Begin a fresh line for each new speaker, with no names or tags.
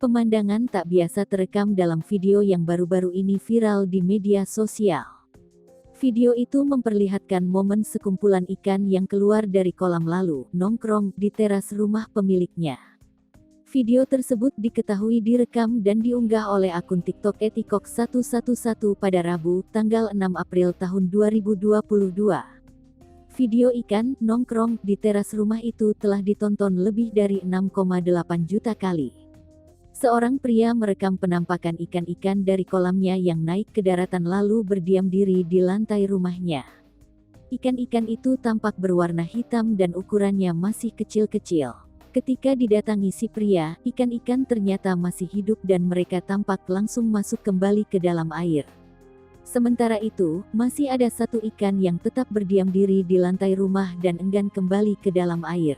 Pemandangan tak biasa terekam dalam video yang baru-baru ini viral di media sosial. Video itu memperlihatkan momen sekumpulan ikan yang keluar dari kolam lalu nongkrong di teras rumah pemiliknya. Video tersebut diketahui direkam dan diunggah oleh akun TikTok @tikok111 pada Rabu, tanggal 6 April tahun 2022. Video ikan nongkrong di teras rumah itu telah ditonton lebih dari 6,8 juta kali. Seorang pria merekam penampakan ikan-ikan dari kolamnya yang naik ke daratan lalu berdiam diri di lantai rumahnya. Ikan-ikan itu tampak berwarna hitam dan ukurannya masih kecil-kecil. Ketika didatangi si pria, ikan-ikan ternyata masih hidup dan mereka tampak langsung masuk kembali ke dalam air. Sementara itu, masih ada satu ikan yang tetap berdiam diri di lantai rumah dan enggan kembali ke dalam air.